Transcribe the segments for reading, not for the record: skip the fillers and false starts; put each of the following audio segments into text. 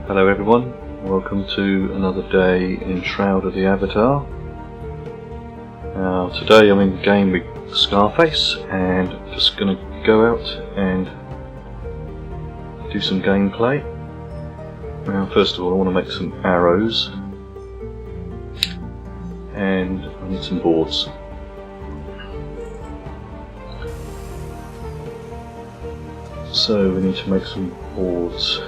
Hello everyone, welcome to another day in Shroud of the Avatar. Now today I'm in game with Scarface and just going to go out and do some gameplay. Now first of all I want to make some arrows and I need some boards. So we need to make some boards.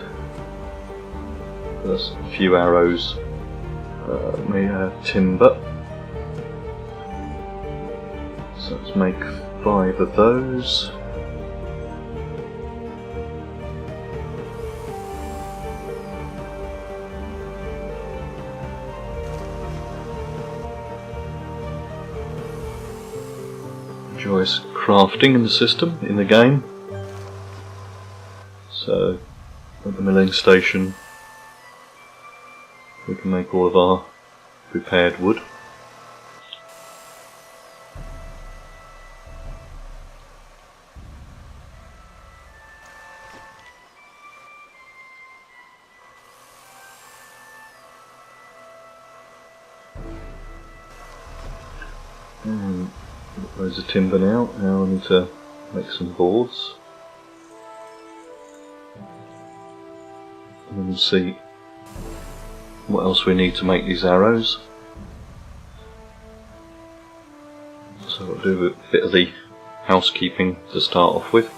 First, a few arrows, timber. So let's make 5 of those. Enjoys crafting in the system, in the game. So at the milling station we can make all of our prepared wood. And loads of timber now. Now I need to make some boards. And we'll see what else we need to make these arrows. So I'll do a bit of the housekeeping to start off with.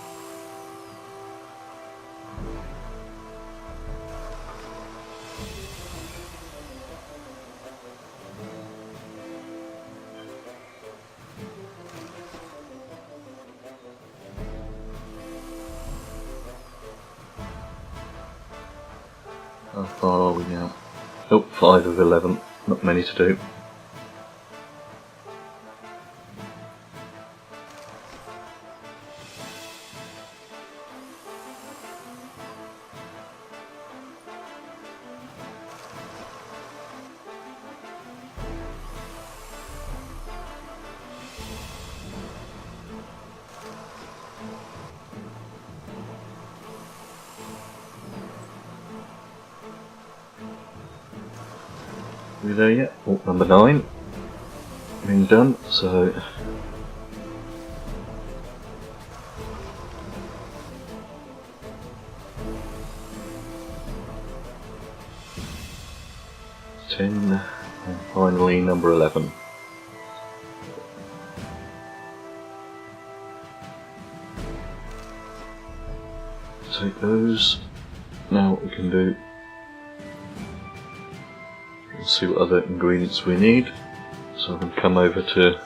How far are we now? Oh, 5 of 11, not many to do. Are we there yet? Oh, number 9 being done, so and finally number 11. Take those. Now what we can do, we'll see what other ingredients we need. So I can come over to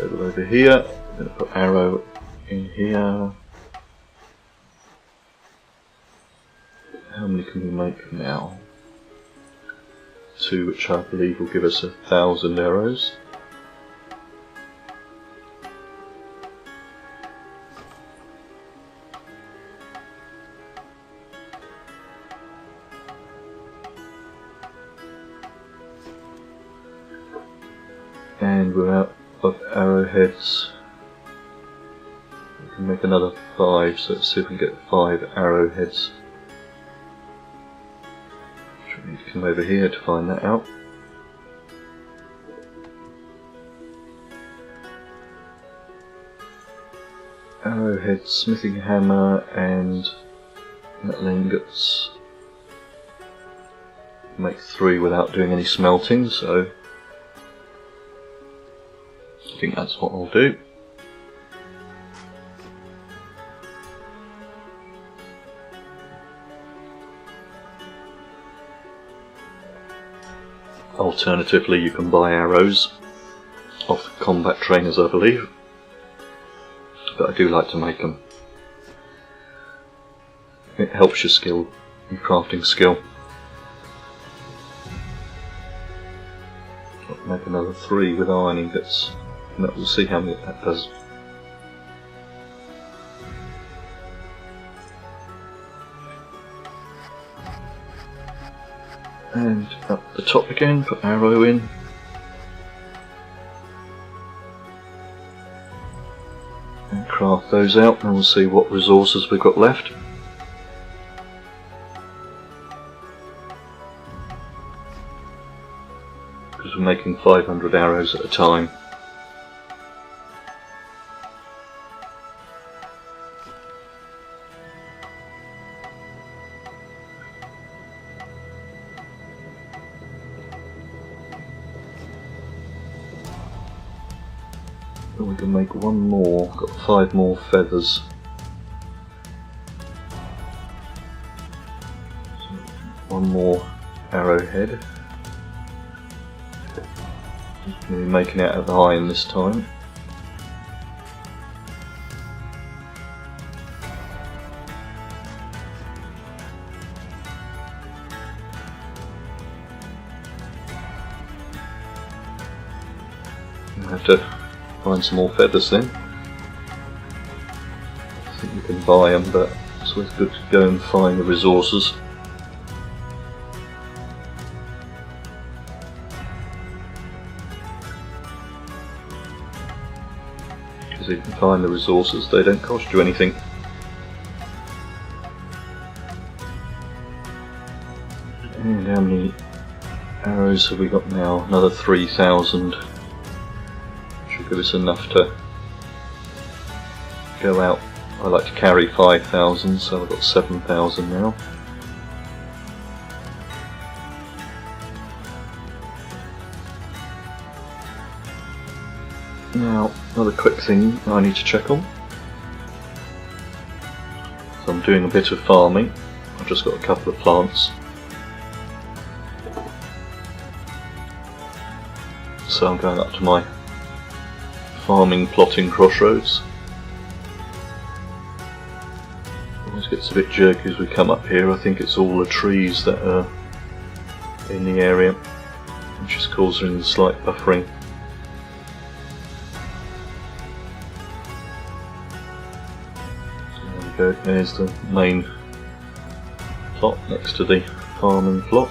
over here. I'm going to put arrow in here. How many can we make now? 2, which I believe will give us 1,000 arrows. And we're out of arrowheads. We can make another 5, so let's see if we can get 5 arrowheads. We need to come over here to find that out. Arrowhead, smithing hammer and metal ingots. Make 3 without doing any smelting, so I think that's what I'll do. Alternatively, you can buy arrows off combat trainers, I believe, but I do like to make them. It helps your skill, your crafting skill. I'll make another 3 with iron ingots. We'll see how many that does. And up the top again, put arrow in. And craft those out and we'll see what resources we've got left. because we're making 500 arrows at a time. And we can make one more, got 5 more feathers. So one more arrowhead. We'll be making it out of iron this time. We'll have to find some more feathers then. I think you can buy them, but it's always good to go and find the resources. Because if you can find the resources, they don't cost you anything. And how many arrows have we got now? Another 3,000. Should give us enough to go out. I like to carry 5,000, so I've got 7,000 now. Now, another quick thing I need to check on. So I'm doing a bit of farming. I've just got a couple of plants. So I'm going up to my farming plotting crossroads. Always gets a bit jerky as we come up here. I think it's all the trees that are in the area, which is causing the slight buffering. So there we go, there's the main plot next to the farming plot.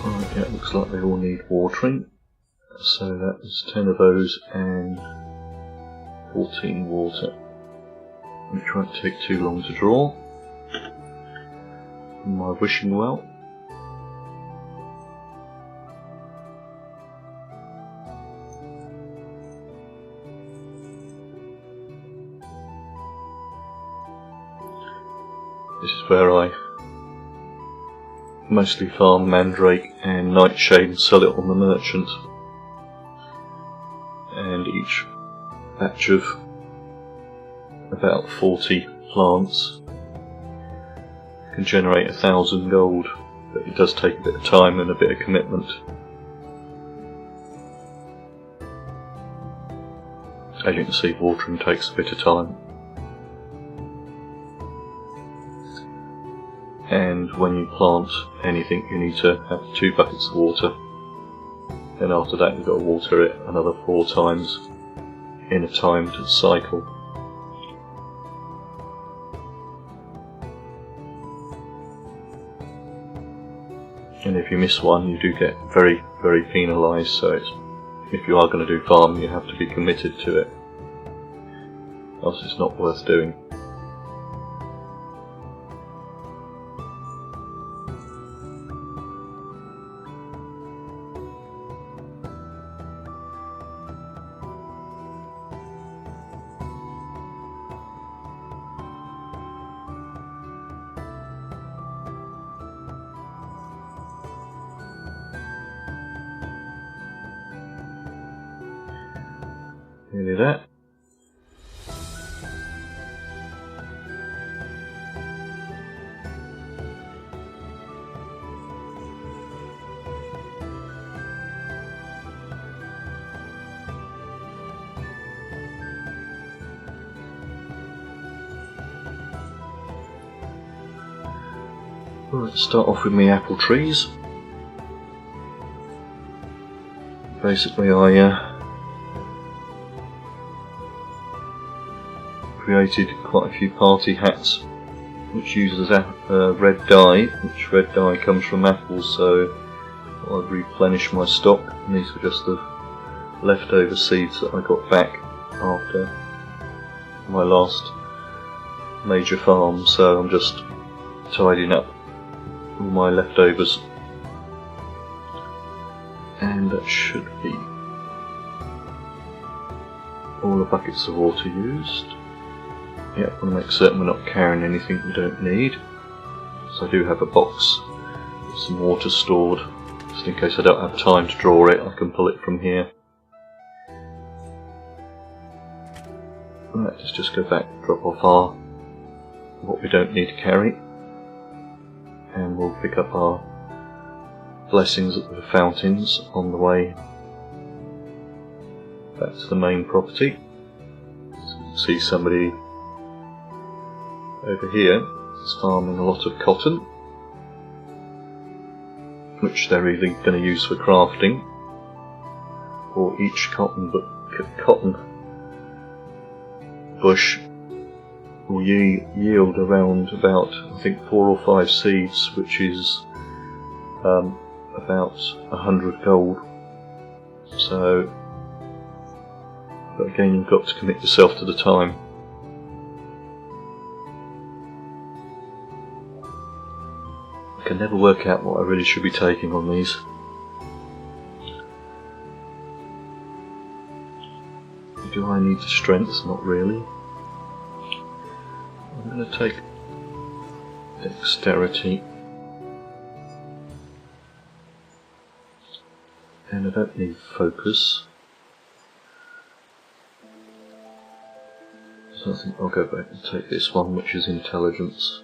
Right, yeah, it looks like they all need watering. So that was 10 of those and 14 water, which won't take too long to draw. My wishing well. This is where I mostly farm mandrake and nightshade and sell it on the merchant. And each batch of about 40 plants can generate 1,000 gold, but it does take a bit of time and a bit of commitment. As you can see, watering takes a bit of time. And when you plant anything, you need to have 2 buckets of water. Then after that, you've got to water it another 4 times in a timed cycle. And if you miss one, you do get very, very penalised. So if you are going to do farming, you have to be committed to it, else it's not worth doing. Nearly there. Right, start off with my apple trees. Basically I created quite a few party hats which uses red dye, which red dye comes from apples, so I've replenished my stock, and these were just the leftover seeds that I got back after my last major farm, so I'm just tidying up all my leftovers. And that should be all the buckets of water used. Yeah, I want to make certain we're not carrying anything we don't need. So I do have a box with some water stored, just in case I don't have time to draw it, I can pull it from here. Right, let's just go back, drop off what we don't need to carry, and we'll pick up our blessings at the fountains on the way back to the main property. See somebody over here is farming a lot of cotton, which they're either going to use for crafting, or each cotton bush will yield around about, I think, 4 or 5 seeds, which is about 100 gold. So, but again, you've got to commit yourself to the time. I can never work out what I really should be taking on these. Do I need the strength? Not really. I'm going to take dexterity. And I don't need focus. So I think I'll go back and take this one, which is intelligence.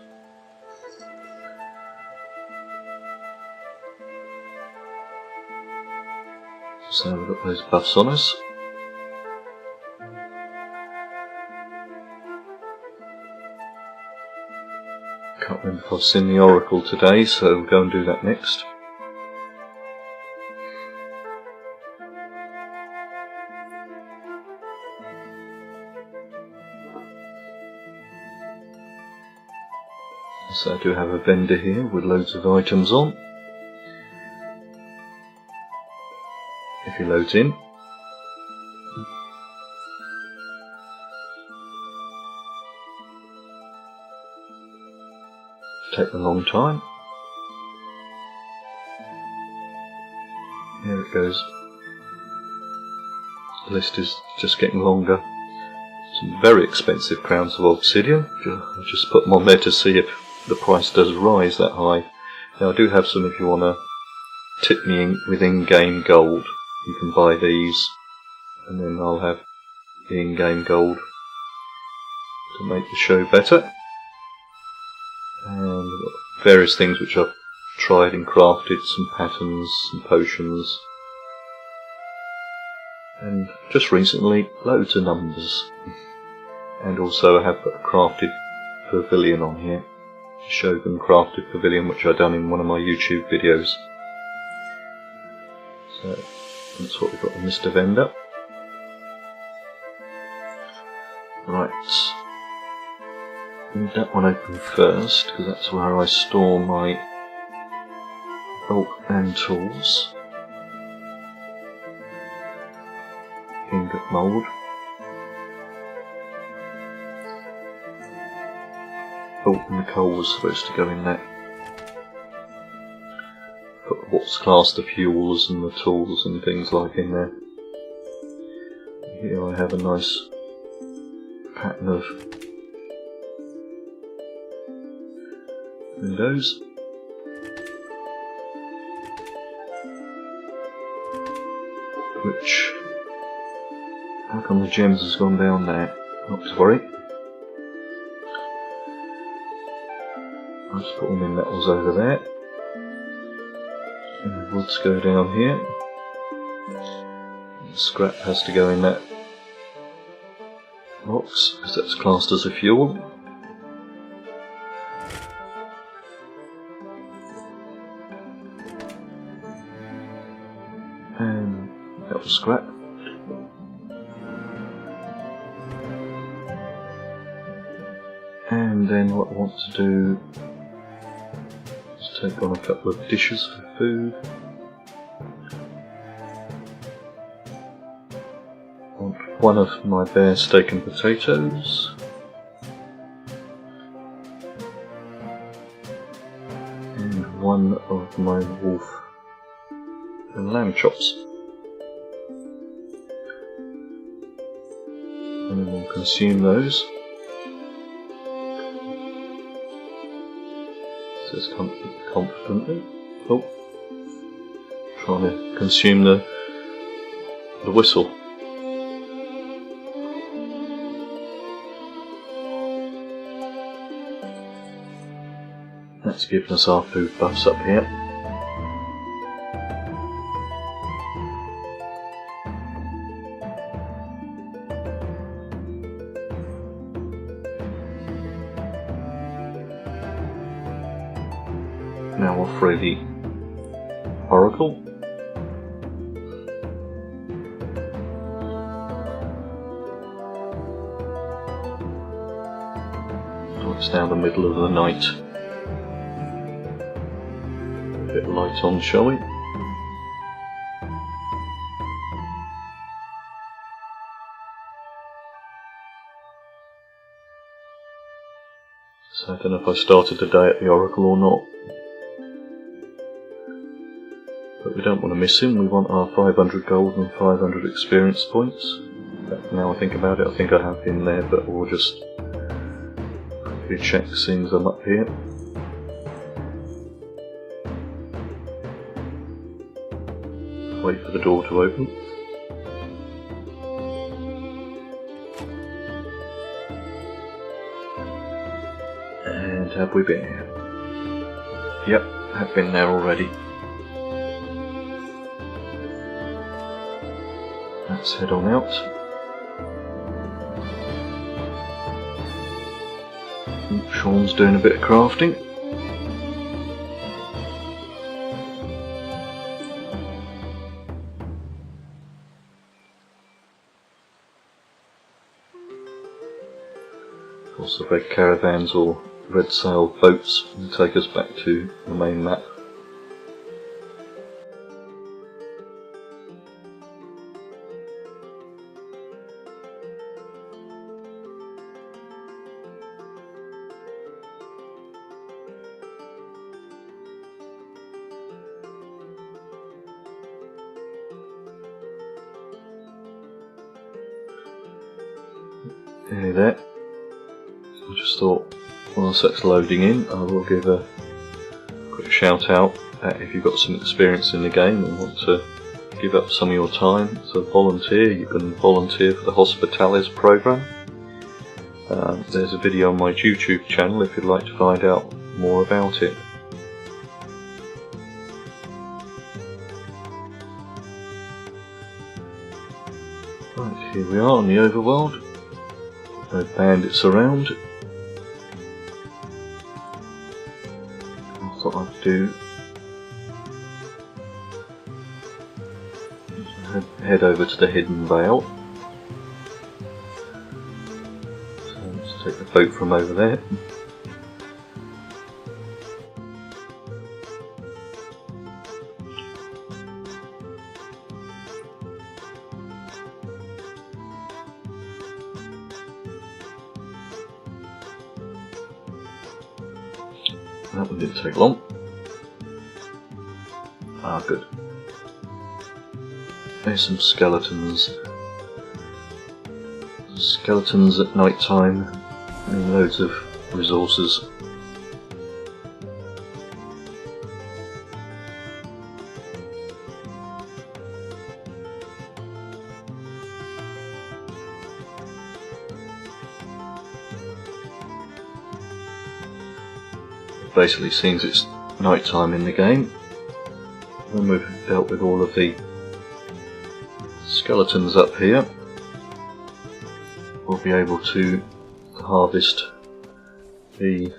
So we've got those buffs on us. Can't remember if I've seen the Oracle today, so we'll go and do that next. So I do have a vendor here with loads of items on. If he loads in. Take a long time. Here it goes. The list is just getting longer. Some very expensive crowns of obsidian. I'll just put them on there to see if the price does rise that high. Now I do have some if you want to tip me with in-game gold. You can buy these, and then I'll have the in-game gold to make the show better. And we've got various things which I've tried and crafted, some patterns, some potions, and just recently loads of numbers. And also I have got a crafted pavilion on here, Shogun crafted pavilion, which I've done in one of my YouTube videos. So that's what we've got on Mr. Vendor. Right. Leave that one open first, because that's where I store my bulk and tools. Ingot mould. Oh, and the coal was supposed to go in there. Put what's classed the fuels and the tools and things like in there. Here I have a nice pattern of windows. Which, how come the gems has gone down there? Not to worry. I'll just put all my metals over there. And the woods go down here. The scrap has to go in that box, because that's classed as a fuel. And that was scrap. And then what I want to do is take on a couple of dishes for food. I want one of my bear steak and potatoes. one of my wolf and lamb chops. And we'll consume those. Says confidently. Oh, trying to consume the whistle. That's given us our food buffs up here. Now we'll free the oracle. Oh, it's now the middle of the night. A bit light on, shall we? So I don't know if I started the day at the oracle or not. But we don't want to miss him. We want our 500 gold and 500 experience points. Now I think about it, I think I have been there, but we'll just quickly check as soon as I'm up here. Wait for the door to open. And have we been here? Yep, have been there already. Let's head on out. Sean's doing a bit of crafting. Of course, the red caravans or red sailed boats will take us back to the main map. Nearly there. I just thought, whilst that's loading in, I will give a quick shout out that if you've got some experience in the game and want to give up some of your time to volunteer, you can volunteer for the Hospitales program. There's a video on my YouTube channel if you'd like to find out more about it. Right, here we are on the overworld. No bandits around. I thought I'd do head over to the Hidden Vale. So let's take the boat from over there. That one didn't take long. Ah, good. There's some skeletons. Skeletons at night time, and loads of resources. Basically seems it's night time in the game. When we've dealt with all of the skeletons up here, we'll be able to harvest the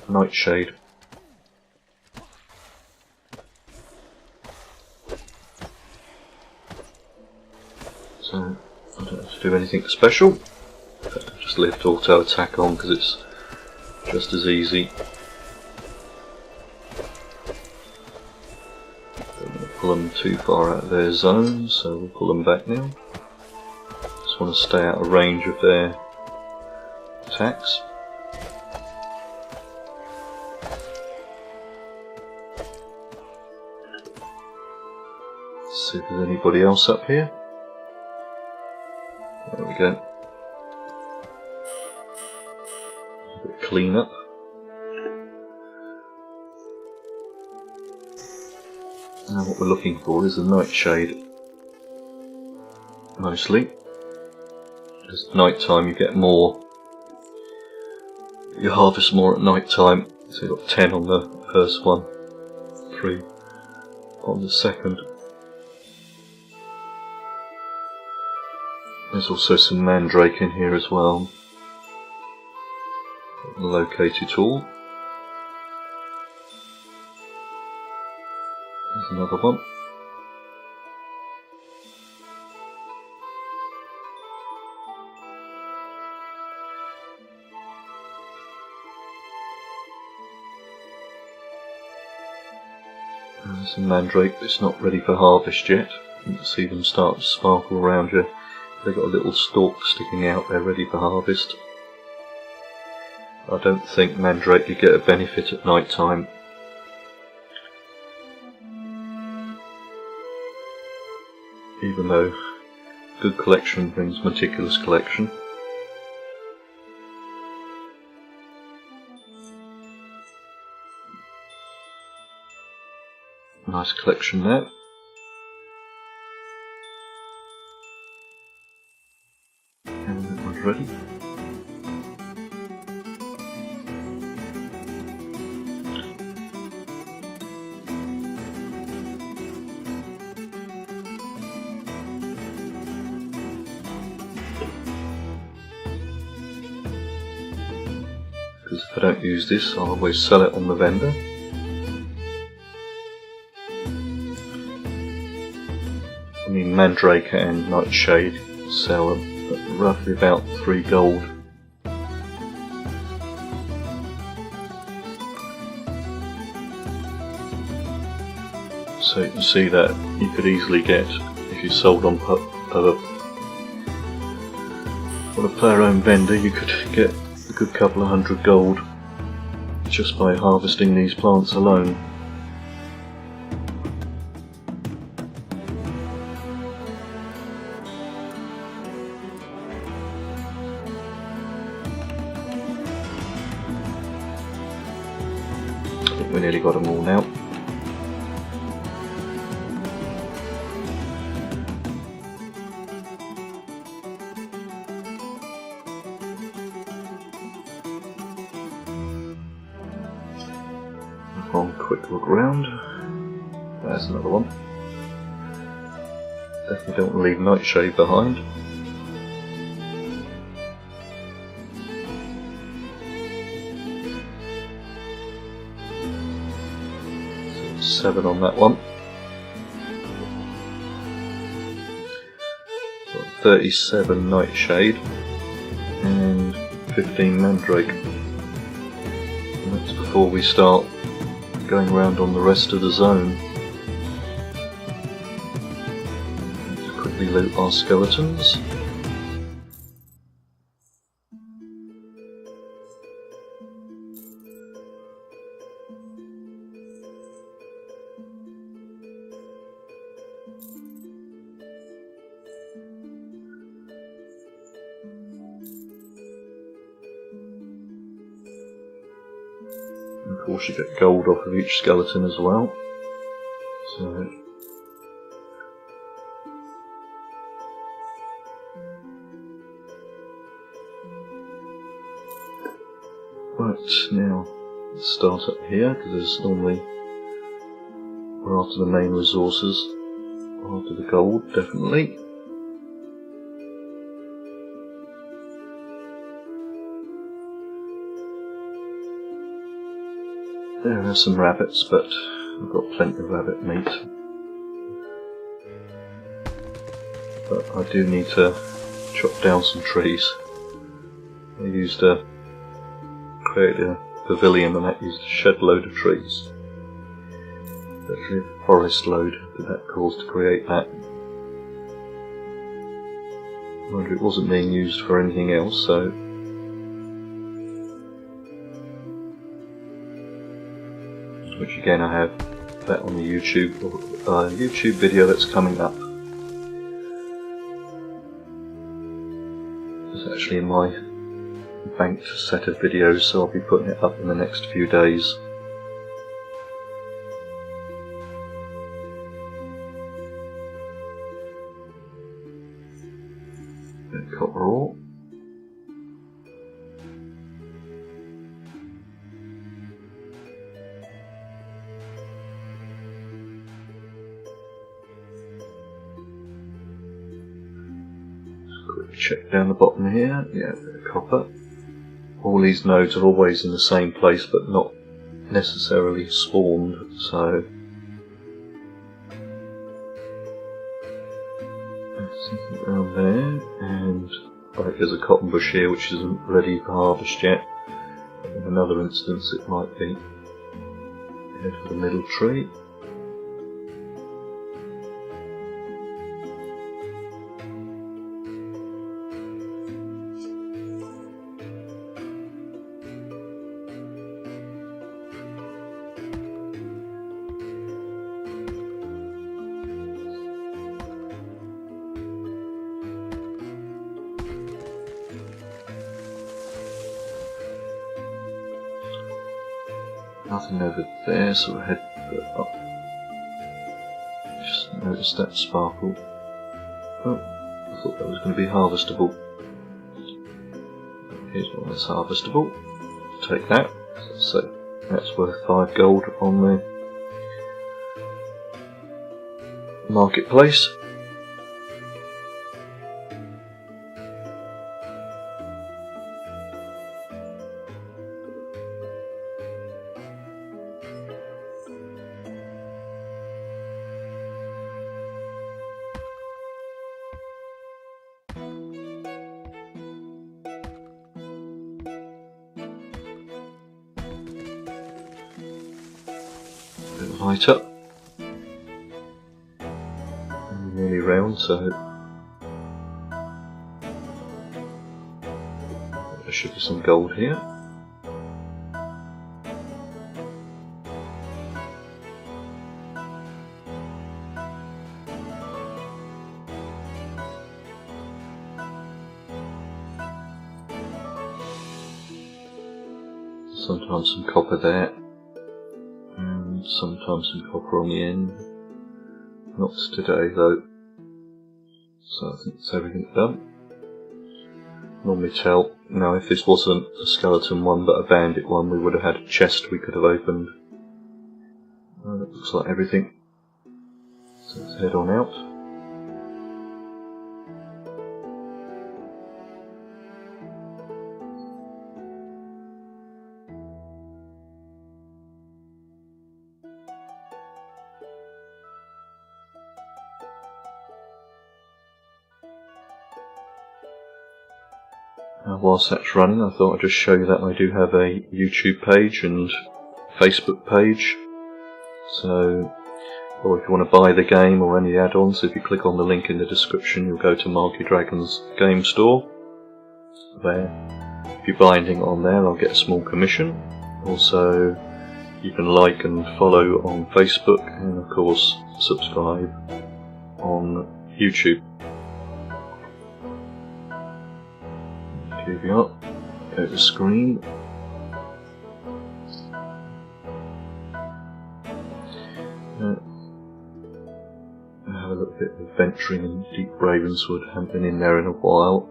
nightshade. So I don't have to do anything special. Just lift auto attack on because it's just as easy. Pull them too far out of their zone, so we'll pull them back now. Just want to stay out of range of their attacks. see if there's anybody else up here. There we go. A bit of clean up. Now what we're looking for is a nightshade. Mostly. Because at night time you get more. You harvest more at night time. So you've got 10 on the first one, 3 on the second. There's also some mandrake in here as well. Locate it all. There's another one. There's some mandrake, but it's not ready for harvest yet. You can see them start to sparkle around you. They've got a little stalk sticking out, they're ready for harvest. I don't think mandrake you get a benefit at night time. Even though good collection brings meticulous collection. Nice collection there. And that one's ready. Because if I don't use this, I'll always sell it on the vendor. I mean, mandrake and nightshade sell at roughly about 3 gold. So you can see that you could easily get, if you sold on a player-owned vendor, you could get a good couple of hundred gold just by harvesting these plants alone. I think we nearly got them all now. One quick look round. There's another one. Definitely don't want to leave nightshade behind. So 7 on that one. So 37 nightshade and 15 mandrake. And that's before we start going around on the rest of the zone. Let's quickly loot our skeletons. Of course you get gold off of each skeleton as well. So right, now let's start up here, because there's normally, we're after the main resources, we're after the gold, definitely. There are some rabbits, but I've got plenty of rabbit meat. But I do need to chop down some trees. I used a create a pavilion and that used a shed load of trees. Actually a forest load that caused to create that. I wonder it wasn't being used for anything else, so which again I have that on the YouTube video that's coming up. It's actually in my banked set of videos, so I'll be putting it up in the next few days. Bit of copper ore. Quick check down the bottom here. Yeah, a bit of copper. All these nodes are always in the same place, but not necessarily spawned, so something around there, and right, there's a cotton bush here which isn't ready for harvest yet. In another instance it might be. Head for the middle tree. Nothing over there, so we'll head up. Just noticed that sparkle. Oh, I thought that was going to be harvestable. Here's one that's harvestable. Take that. So that's worth 5 gold on the marketplace. Light up. Nearly round, so there should be some gold here. Sometimes some copper there. Sometimes some copper on the end. Not today though. So I think that's everything done. Normally tell, now if this wasn't a skeleton one but a bandit one, we would have had a chest we could have opened. That looks like everything. So let's head on out. Whilst that's running, I thought I'd just show you that I do have a YouTube page and Facebook page. So, or if you want to buy the game or any add-ons, if you click on the link in the description, you'll go to Marky Dragon's game store. There. If you buy anything on there, I'll get a small commission. Also, you can like and follow on Facebook, and of course, subscribe on YouTube. Here we are, go to screen. I have a little bit of adventuring in deep Ravenswood, haven't been in there in a while.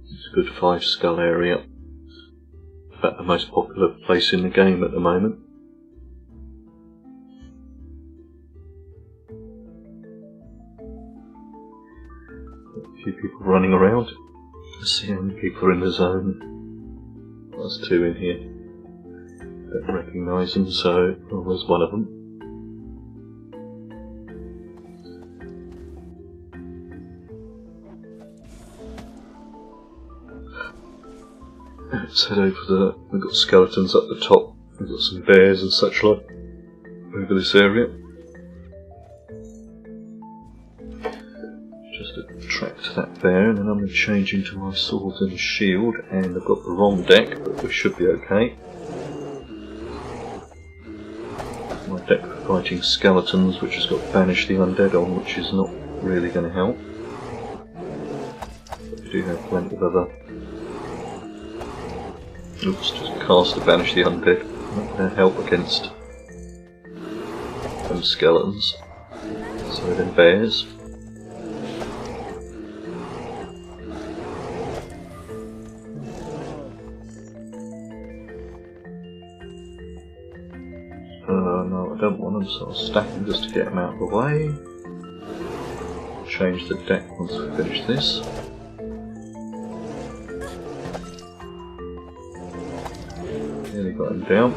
It's a good 5 skull area. In fact, the most popular place in the game at the moment. A few people running around. Let's see how many people are in the zone. There's 2 in here. Don't recognise them, so there's one of them. Let's head over we've got skeletons up the top, we've got some bears and such like. over this area. Just attract that there, and then I'm going to change into my sword and shield, and I've got the wrong deck, but we should be okay. My deck for fighting skeletons, which has got Banish the Undead on, which is not really going to help. But we do have plenty of other... Oops, just cast to Banish the Undead. Not going to help against them skeletons. So then bears. No, I don't want them, so I'll stack them just to get them out of the way. Change the deck once we finish this. Nearly got him down.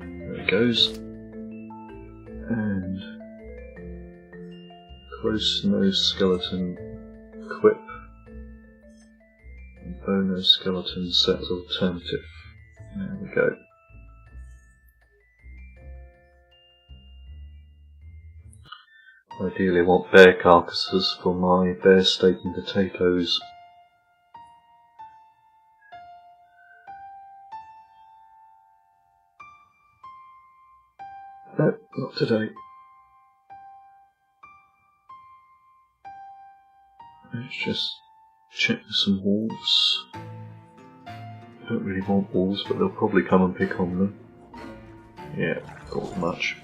There he goes. And close nose skeleton equip. And bow nose skeleton set as alternative. There we go. Ideally I want bear carcasses for my bear steak and potatoes. No, not today. Let's just check some wolves. I don't really want wolves, but they'll probably come and pick on them. Yeah, not much.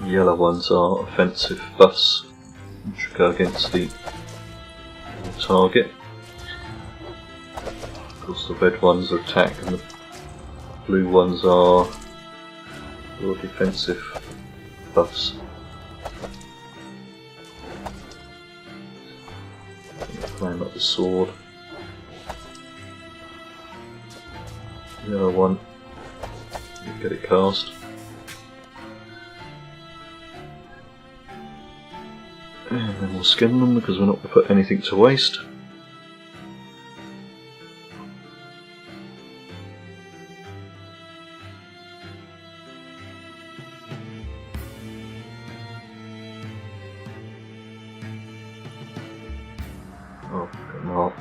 The yellow ones are offensive buffs, which go against the target. Of course the red ones attack and the blue ones are more defensive buffs. Climb up the sword. The other one, get it cast. And then we'll skin them because we're not going to put anything to waste. Oh, come on.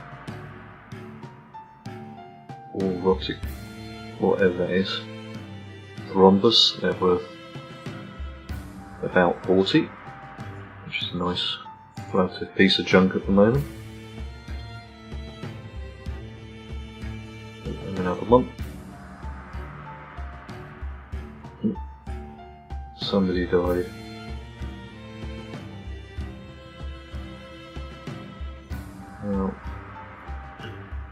All rotic, whatever that is. Rhombus, they're worth about 40. Which is a nice relative piece of junk at the moment. And another one. Somebody died. Well,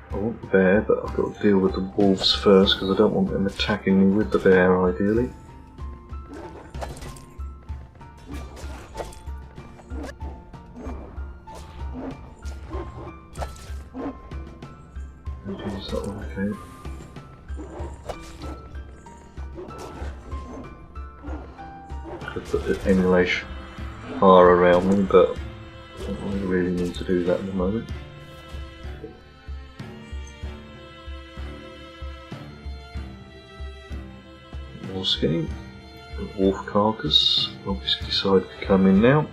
I want the bear, but I've got to deal with the wolves first because I don't want them attacking me with the bear, ideally. Is that one okay? Could put the emulation far around me, but I don't really need to do that at the moment. More skinny. The wolf carcass obviously decided to come in now.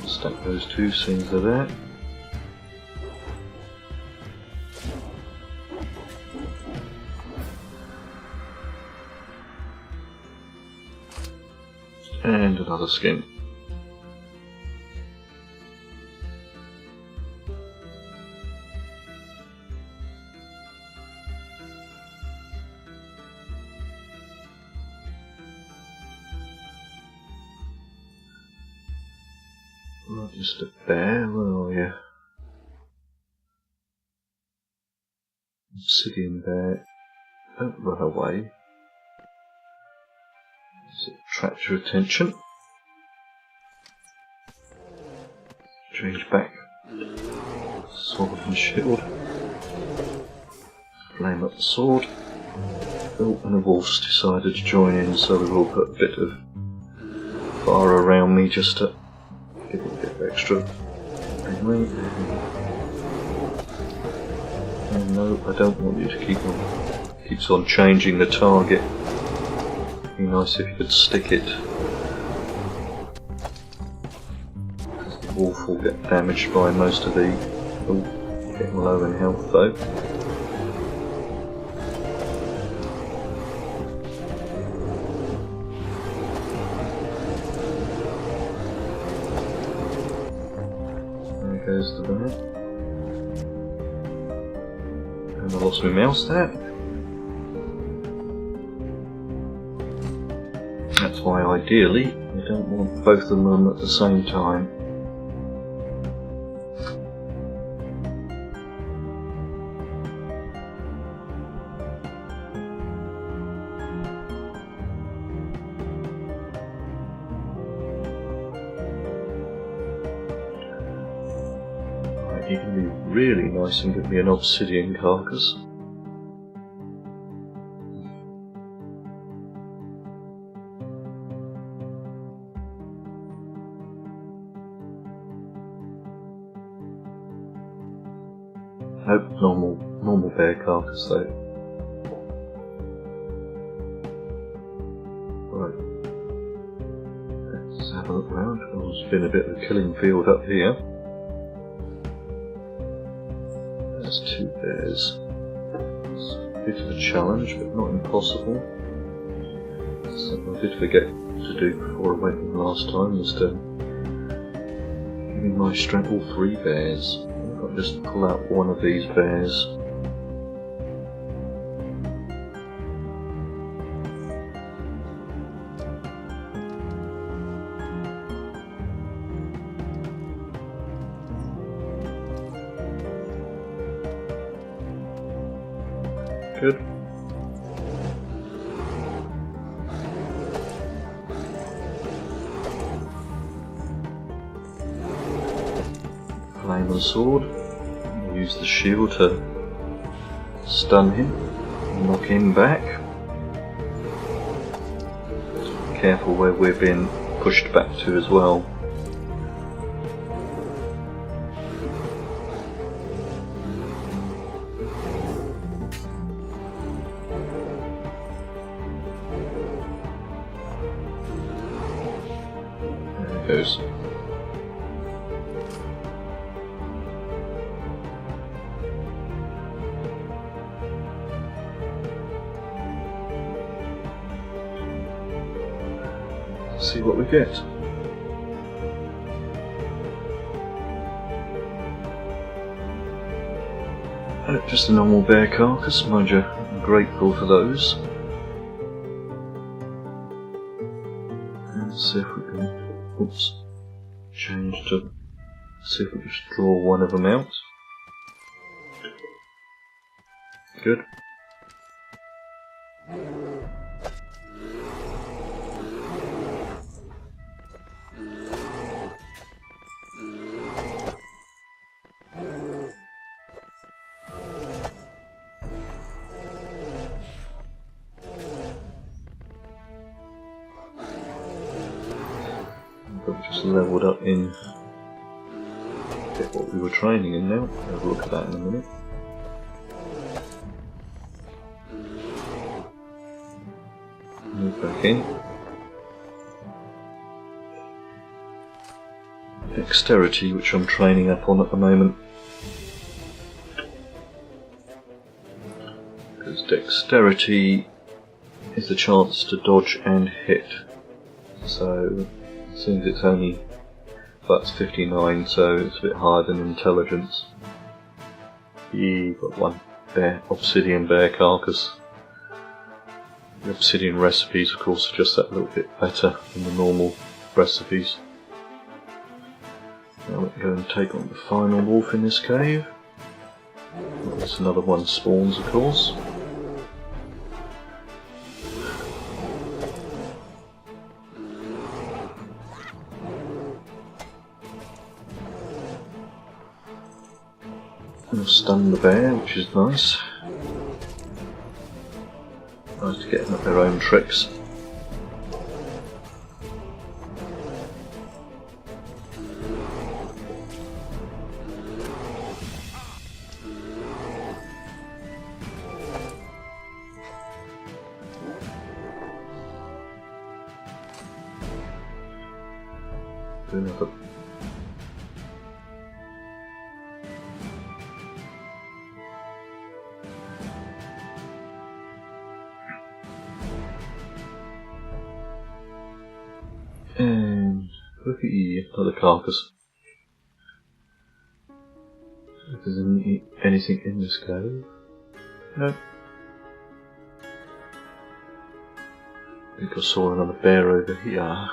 Stack those two things are there. And another skin. Right, just a bear, where are you? Obsidian bear. Don't run away. Does it attract your attention? Change back. Sword and shield. Flame up the sword. Oh, and the wolf's decided to join in, so we will put a bit of fire around me just to give it a bit of extra. Anyway, no, I don't want you to keeps on changing the target. It'd be nice if you could stick it. Because the wolf will get damaged by most of the... Oh, getting low in health though. There goes the bear. And I lost my mouse there. That's why ideally you don't want both of them at the same time. Right, you can be really nice and get me an obsidian carcass. Nope, normal bear carcass though. Right. Let's have a look round. Oh, there's been a bit of a killing field up here. There's 2 bears. It's a bit of a challenge, but not impossible. Something I did forget to do before I went in last time was to give me my strength all 3 bears. I'll just pull out one of these bears. Good. Flame and sword. Use the shield to stun him, knock him back. Be careful where we're being pushed back to as well. There it goes. See what we get. Just a normal bear carcass, mind you, I'm grateful for those. And see if we can, oops, change to, see if we can just draw one of them out. Good. Just leveled up in what we were training in now. I'll have a look at that in a minute. Move back in. Dexterity, which I'm training up on at the moment. Because dexterity is the chance to dodge and hit. So seems it's only, but it's 59, so it's a bit higher than intelligence. Yeah, got one bear, obsidian bear carcass. The obsidian recipes, of course, are just that little bit better than the normal recipes. Now let's go and take on the final wolf in this cave. There's another one spawns, of course. We'll stun the bear, which is nice. Nice to get them at their own tricks. Do another. And look at you, another carcass. If there's anything in this cave. No. I think I saw another bear over here.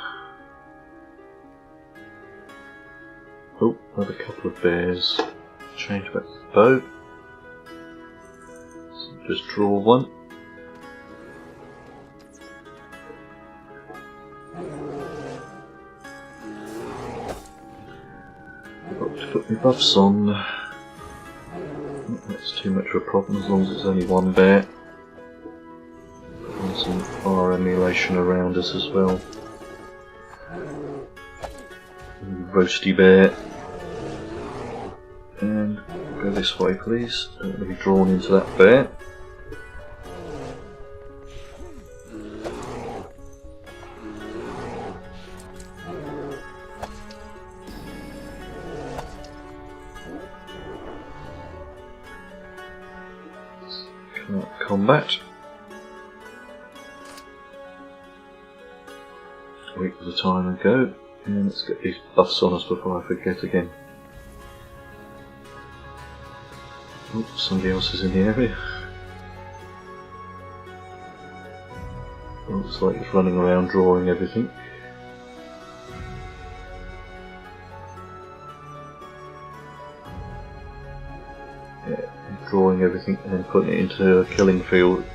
Oh, another couple of bears. Change back to the bow. So just draw one. I've got to put my buffs on. Not that's too much of a problem as long as it's only one bear. And some fire emulation around us as well. Roasty bear. And go this way please, don't want to be drawn into that bear. Combat. Wait for the time and go. And let's get these buffs on us before I forget again. Oh, somebody else is in the area. Looks like he's running around drawing everything. Yeah, drawing everything and then putting it into a killing field.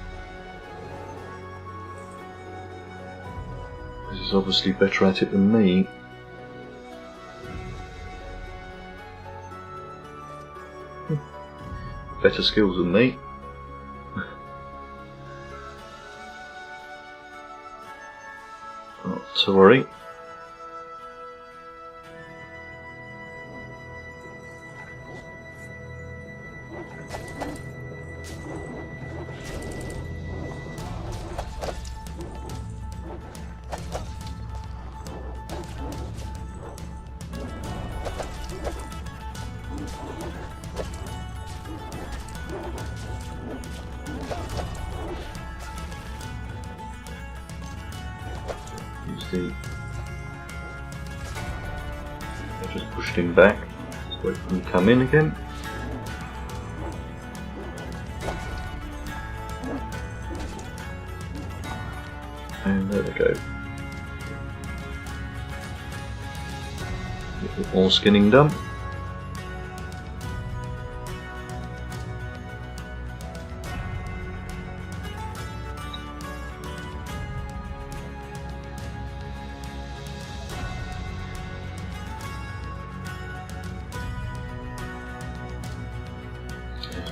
He's obviously better at it than me. Better skills than me. Not to worry. I just pushed him back. Let's wait for him to come in again. And there we go. A bit more skinning done.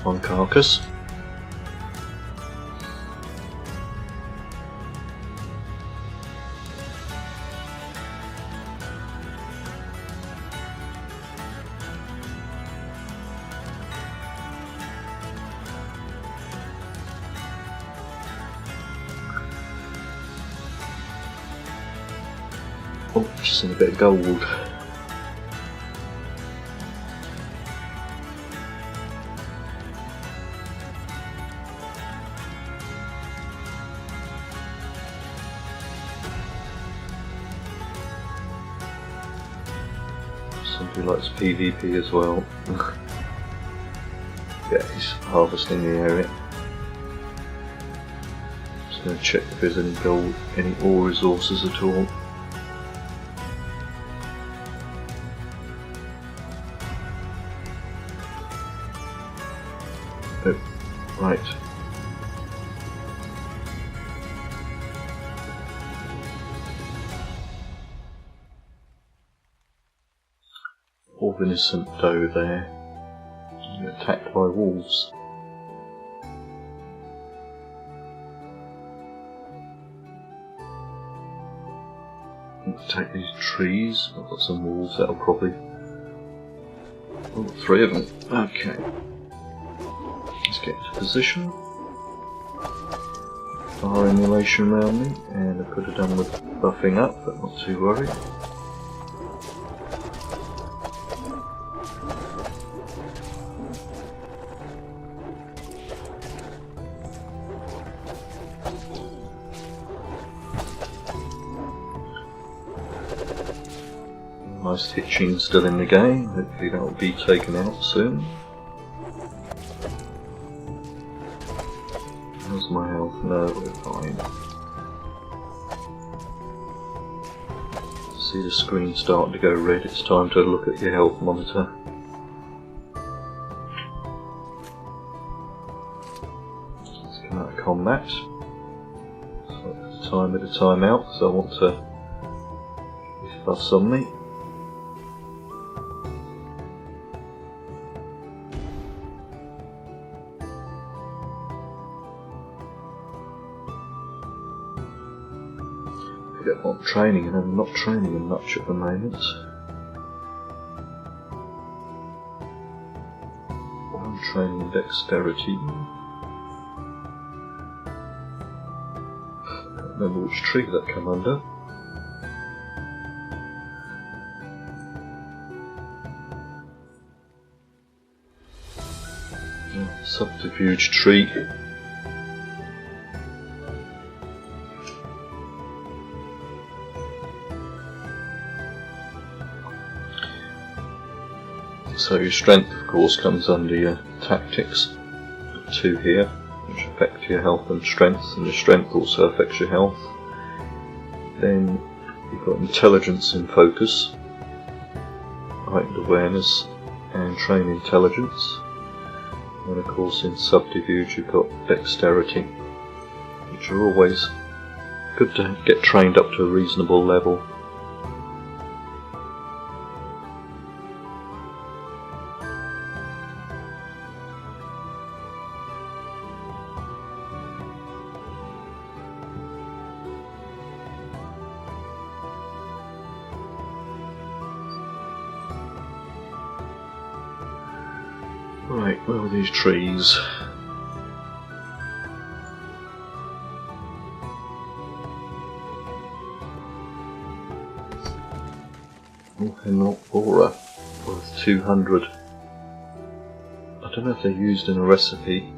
One carcass. Oh, just in a bit of gold. Somebody likes PvP as well. Yeah, he's harvesting the area. Just going to check if there's any gold, any ore resources at all. Oh, right. All innocent dough there. I'm going to attacked by wolves. Attack these trees. I've got some wolves that'll probably... Oh, 3 of them. Okay. Let's get into position. Fire emulation around me, and I could have done with buffing up, but not too worried. Nice hitching still in the game, hopefully that will be taken out soon. How's my health? No, we're fine. See the screen starting to go red, it's time to look at your health monitor. Let's come out of combat. So time at a time out, so I want to fuss on me. On training, and I'm not training them much at the moment. I'm training in dexterity. I can't remember which tree that come under. Subterfuge tree. So your strength of course comes under your tactics, 2 here, which affect your health and strength, and your strength also affects your health. Then you've got intelligence and focus, heightened awareness and train intelligence, and of course in subterfuge you've got dexterity, which are always good to get trained up to a reasonable level. Right, where are these trees? Oh, Hemlock Borer, worth 200. I don't know if they're used in a recipe.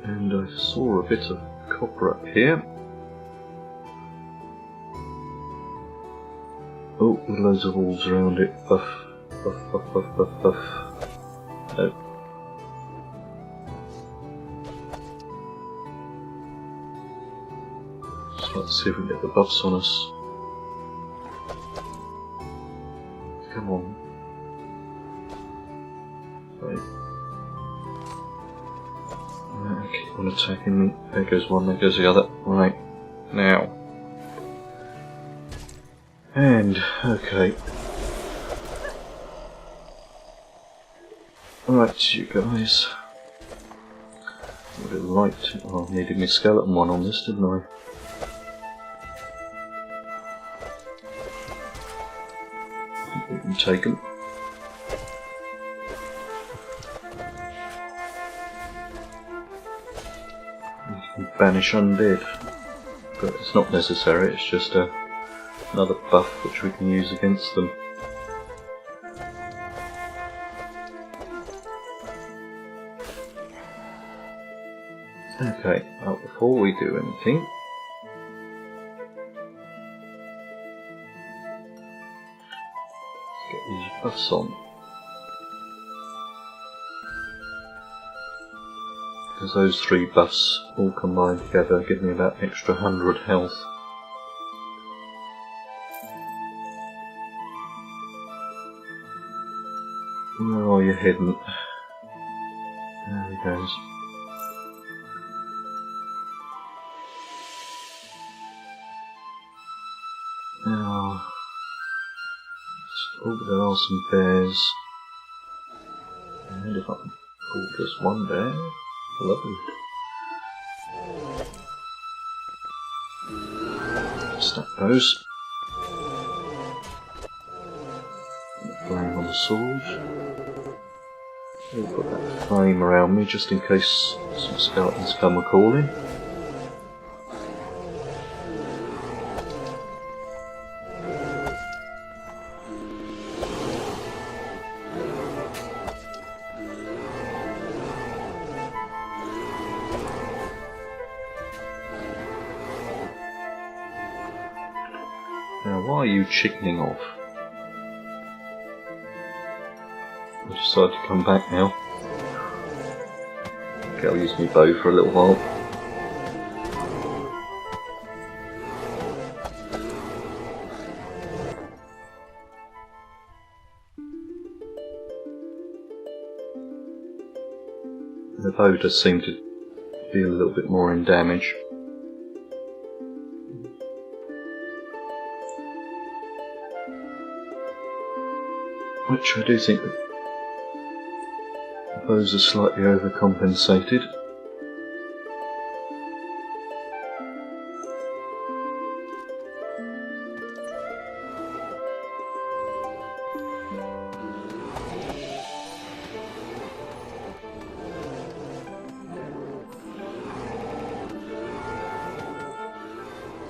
And I saw a bit of copper up here. Oh, with loads of wolves around it. Buff, buff, buff, buff, buff, buff. No. Just let's see if we can get the buffs on us. Come on. Right. Keep on attacking me. There goes one, there goes the other. Right, now. And, okay. Right, you guys. Would it like to... Oh, I needed my skeleton one on this, didn't I? I think we can take them. Banish undead, but it's not necessary, it's just another buff which we can use against them. Okay, well, before we do anything, let's get these buffs on. because those 3 buffs all combined together give me about extra 100 health. Where are you hidden? There he goes. Now, oh, there are some bears. And if I can pull just one bear, hello. Stack those. Flame on the sword. We'll put that flame around me just in case some skeletons come a-calling. Now, why are you chickening off? I decided to come back now. Okay, I'll use my bow for a little while. The bow does seem to be a little bit more in damage. Which I do think that the bows are slightly overcompensated.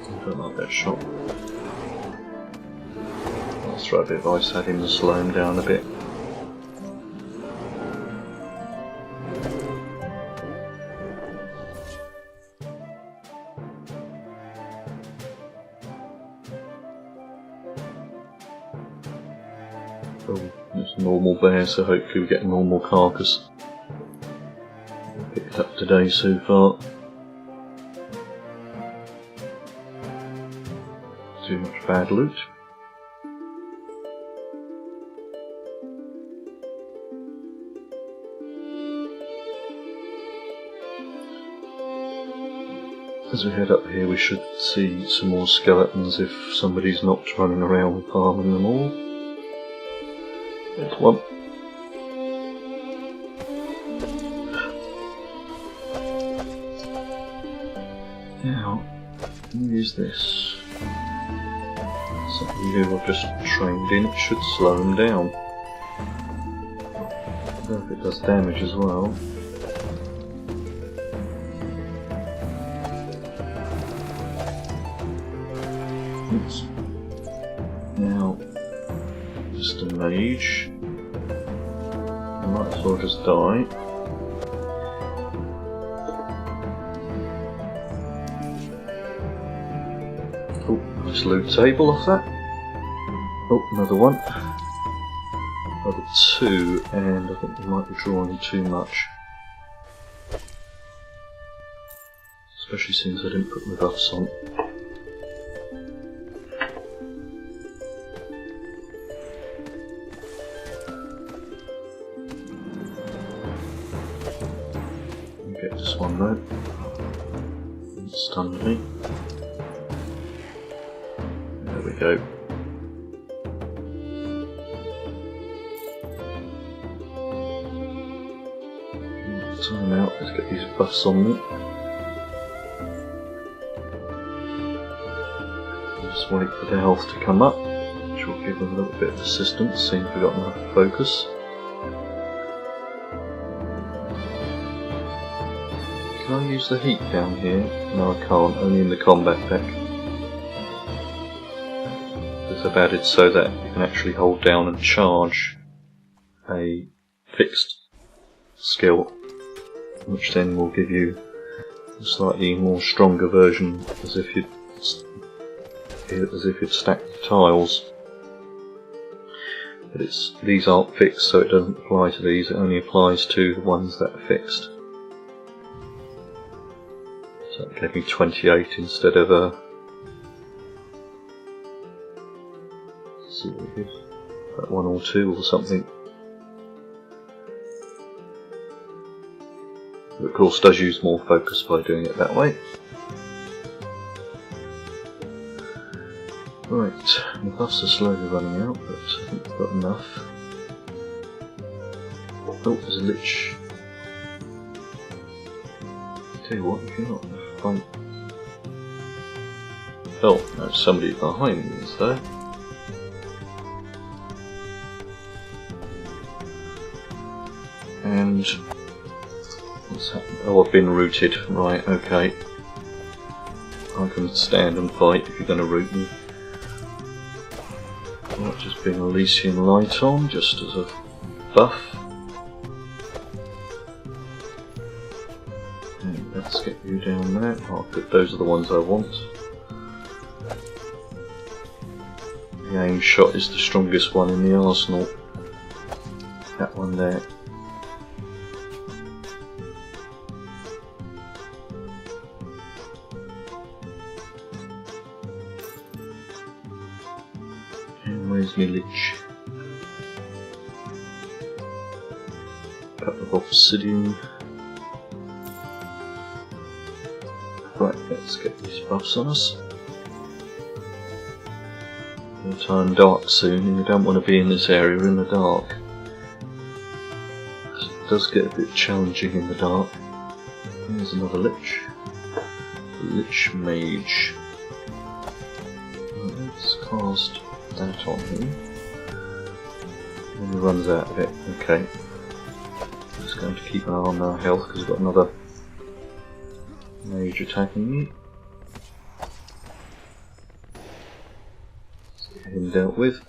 I don't like that shot. Let's throw a bit of ice at him to slow him down a bit. Oh, it's a normal bear, so hopefully we get a normal carcass. Picked up today so far. Too much bad loot. As we head up here, we should see some more skeletons if somebody's not running around farming them all. There's one. Now, use this. Something new I've just trained in. It should slow them down. I don't know if it does damage as well. Oops. Now, just a mage. I might as well just die. Oh, nice loot table off that. Oh, another one. Another 2, and I think we might be drawing too much. Especially since I didn't put my buffs on. Get this one though. It stunned me. There we go. Time out, let's get these buffs on me. Just wait for the health to come up, which will give them a little bit of assistance, seeing if we've got enough focus. Can I use the heat down here? No, I can't, only in the combat deck. Because I've added so that you can actually hold down and charge a fixed skill, which then will give you a slightly more stronger version, as if you'd stacked tiles. But these aren't fixed, so it doesn't apply to these, it only applies to the ones that are fixed. So that gave me 28 instead of let's see what it is, about 1 or 2 or something. But of course does use more focus by doing it that way. Right, the buffs are slowly running out, but I think we've got enough. Oh, there's a lich. Tell you what, if you're not in the front. Oh, there's somebody behind me, is there? And what's happened? Oh, I've been routed. Right, okay. I can stand and fight if you're going to root me. Right, just bring Elysian Light on, just as a buff. And let's get you down there. Oh, good, those are the ones I want. The aim shot is the strongest one in the arsenal. That one there. And where's my lich? Couple of obsidian. Right, let's get these buffs on us. It'll turn dark soon, and you don't want to be in this area in the dark. It does get a bit challenging in the dark. Here's another lich. Lich Mage. Let's cast that on him. And he runs out of it. Okay. Just going to keep an eye on our health because we've got another mage attacking me. Let's get him dealt with.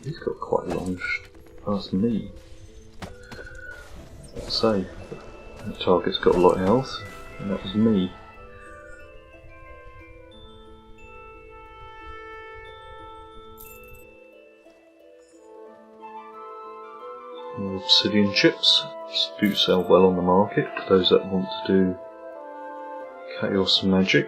He's got quite a long past me. Let's say that target's got a lot of health, and that was me. Obsidian chips do sell well on the market for those that want to do chaos magic.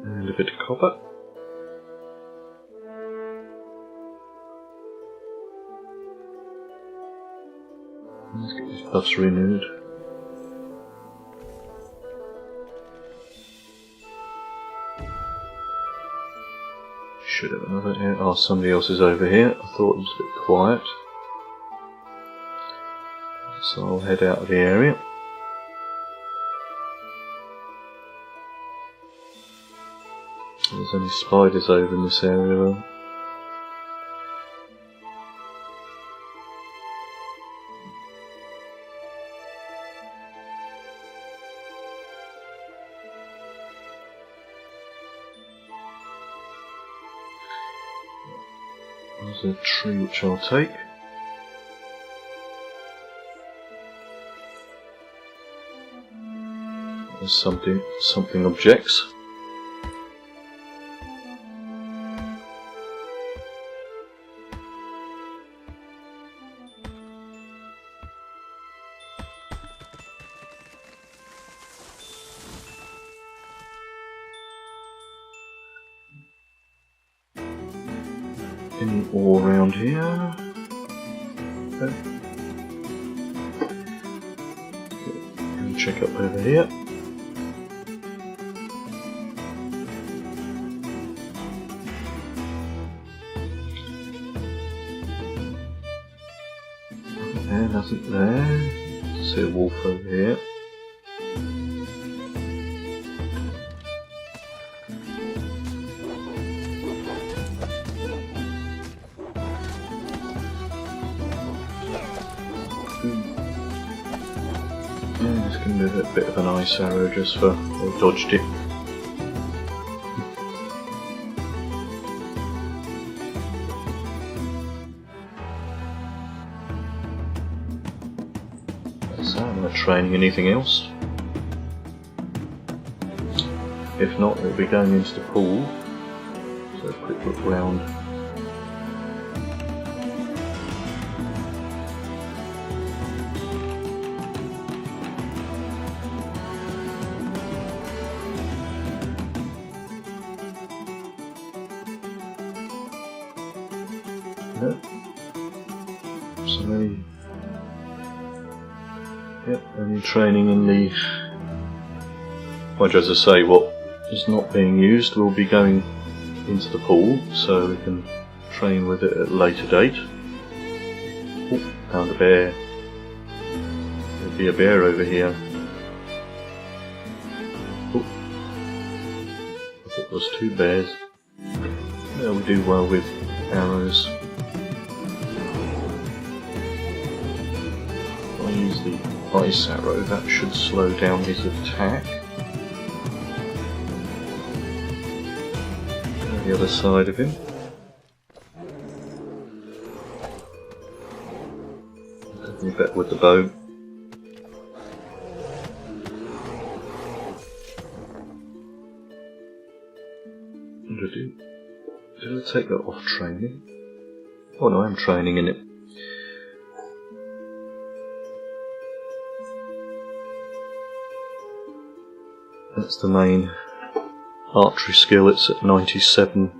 And a bit of copper. Let's get these buffs renewed. Should have another here. Oh, somebody else is over here. I thought it was a bit quiet. So I'll head out of the area. There's only spiders over in this area though. There's a tree which I'll take. There's something objects. Any ore around here? Okay. And check up over here. Nothing there. See a wolf over here. Yeah, just going to do a bit of an ice arrow just for I dodged it. training anything else. If not, it'll be going into the pool. So a quick look round. So, yep, only training in the, well, as I say, what is not being used will be going into the pool, so we can train with it at a later date. Oh, found a bear. There'll be a bear over here. Oh, I thought there was 2 bears. Yeah, we do well with arrows. If I use the ice arrow, that should slow down his attack. The other side of him. Definitely better with the bow. Did I take that off training? Oh no, I'm training in it. That's the main archery skill, it's at 97.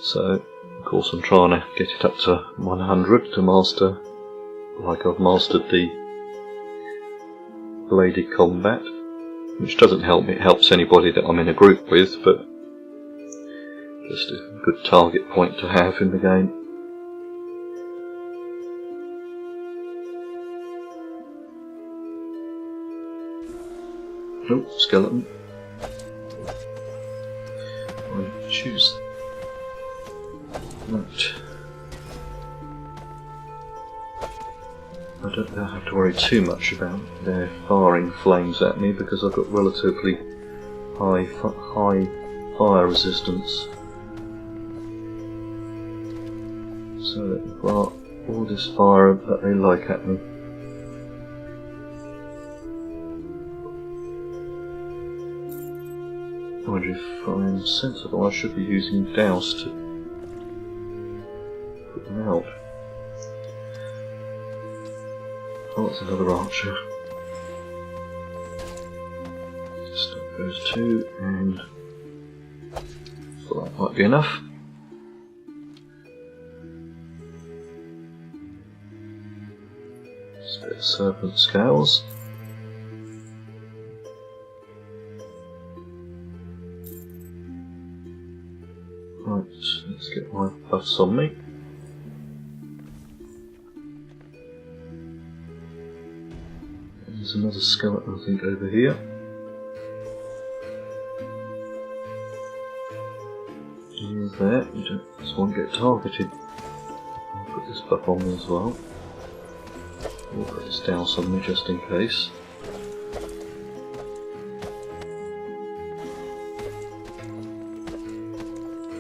So, of course I'm trying to get it up to 100 to master, like I've mastered the bladed combat, which doesn't help me, it helps anybody that I'm in a group with, but just a good target point to have in the game. Oh, skeleton. I choose. Right. I don't have to worry too much about their firing flames at me because I've got relatively high fire resistance. So that I've got all this fire that they like at me. I wonder if I'm sensible, I should be using douse to put them out. Oh, that's another archer. Stop those 2 and well, that might be enough. Just a bit of serpent scales. Right, let's get my buffs on me. There's another skeleton I think over here. Yeah, there, you don't just want to get targeted. I'll put this buff on me as well. We'll put this down on me just in case.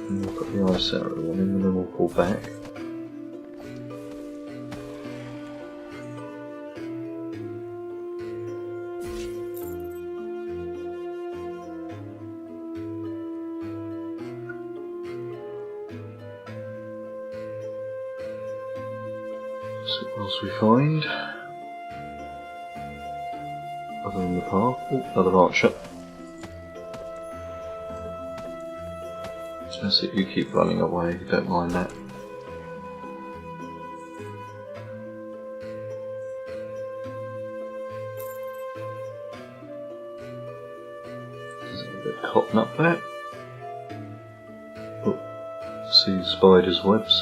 And we'll put the ice arrow on him and then we'll pull back. So what else we find? Other than the path. Oh, another archer. That's it, you keep running away, you don't mind that. There's a bit of cotton up there. Oh, see the spider's webs.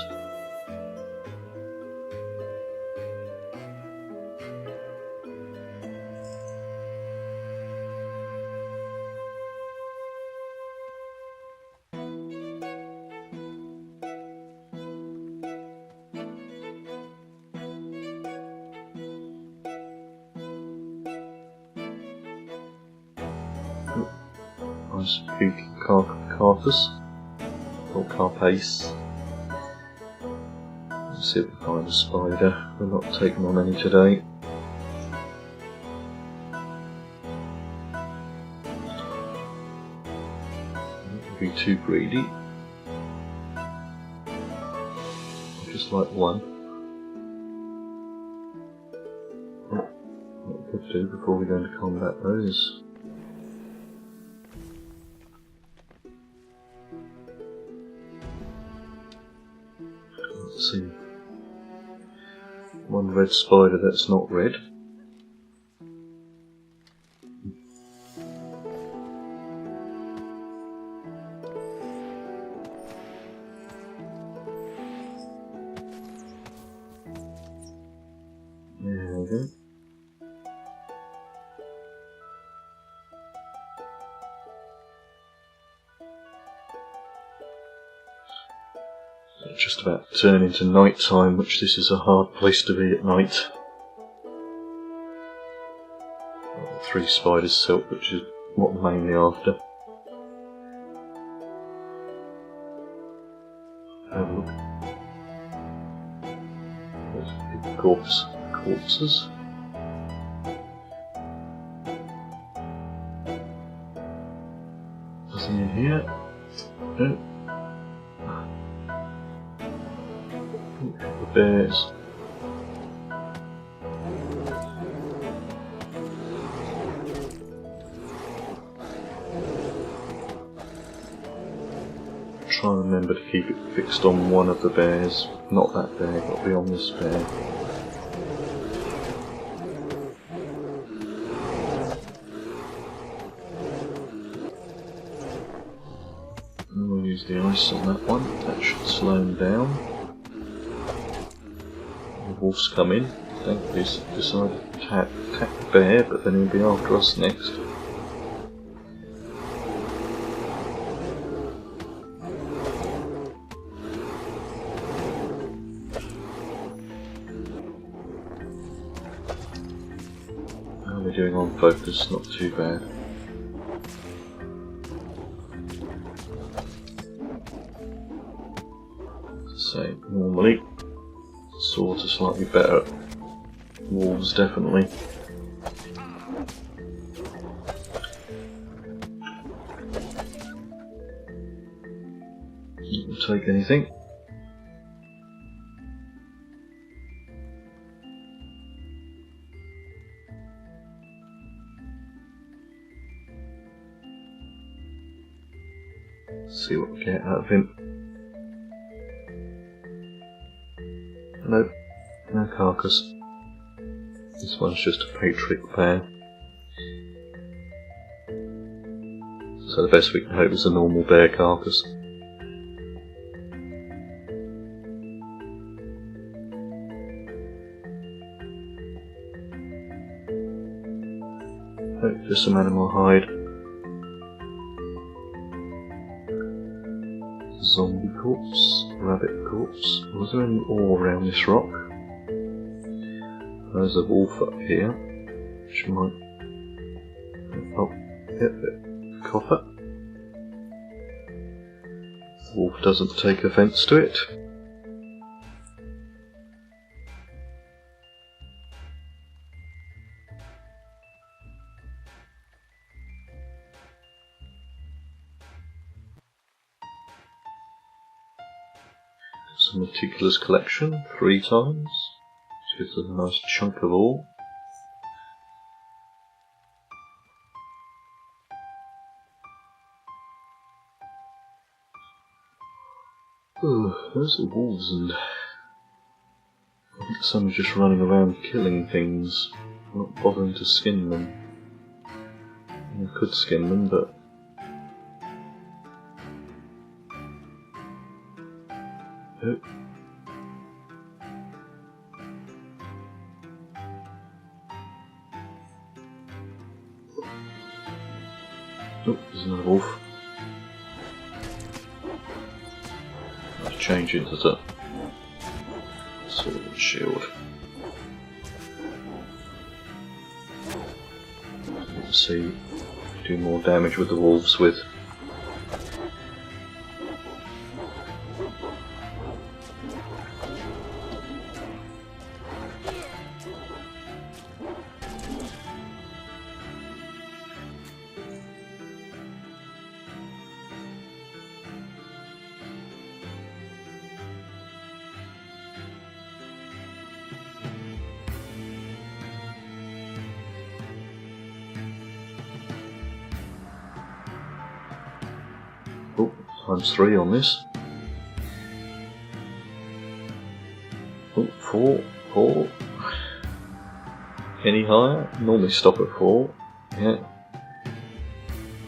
Nice big carcass, or carapace. Let's see if we can find a spider. We're not taking on any today. be too greedy. Just like one. What we could do before we go into combat though is let's see, one red spider that's not red. There we go. It's just about to turn into night time, which this is a hard place to be at night. 3 spiders silk, which is what I'm mainly after. Have a look. There's big corpses. Nothing in here. No. The bears. Try and remember to keep it fixed on one of the bears, not that bear, got to be on this bear. And we'll use the ice on that one, that should slow him down. The wolves come in, don't decide to attack the bear, but then he'll be after us next. How are we doing on focus? Not too bad. So normally swords are slightly better. Wolves definitely. Doesn't take anything. Let's see what we get out of him. Nope, no carcass. This one's just a patriot bear. So the best we can hope is a normal bear carcass. Hope just some animal hide. Zombie corpse, rabbit corpse. Was there any ore around this rock? There's a wolf up here, which might. Oh, yep, copper. The wolf doesn't take offence to it. Some meticulous collection, 3 times, which gives us a nice chunk of ore. There's the wolves, and I think some are just running around killing things, not bothering to skin them. I could skin them, but oh, there's another wolf. Let's change into the sword and shield. Let's see, do more damage with the wolves with. times 3 on this. Oh, 4, 4. Any higher? Normally stop at 4. Yeah.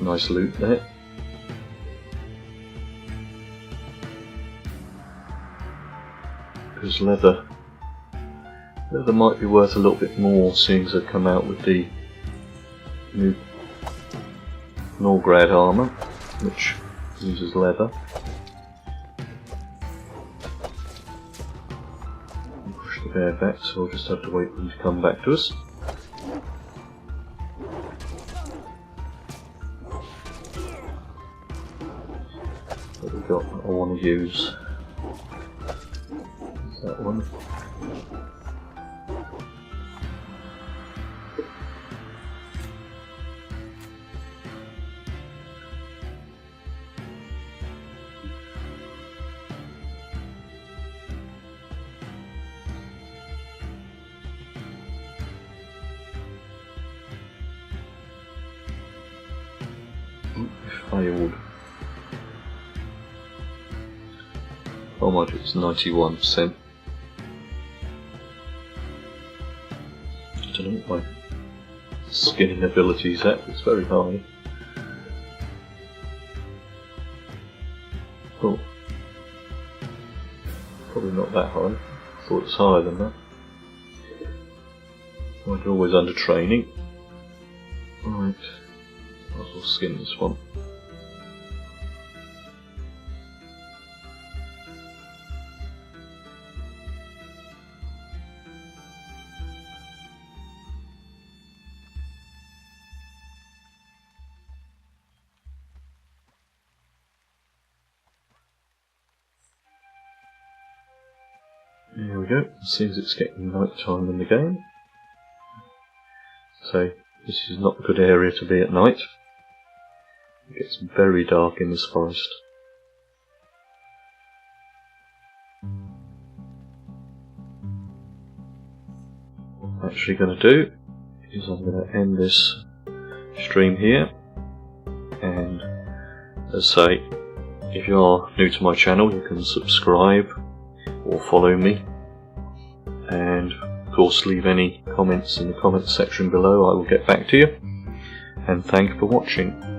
Nice loot there. Because leather might be worth a little bit more, seeing as they've come out with the new Norgrad armour, which uses leather. Push the bear back, so we'll just have to wait for him to come back to us. What have we got that I want to use? Is that one? Failed. Oh my, it's 91%. I don't know what my skinning ability is at, it's very high. Oh. Probably not that high. I thought it was higher than that. I'm always under training. Right. Might as well skin this one. There we go. It seems it's getting night time in the game. So this is not a good area to be at night. It gets very dark in this forest. What I'm actually going to do is I'm going to end this stream here, and as I say, if you are new to my channel you can subscribe or follow me, and of course leave any comments in the comments section below. I will get back to you, and thank you for watching.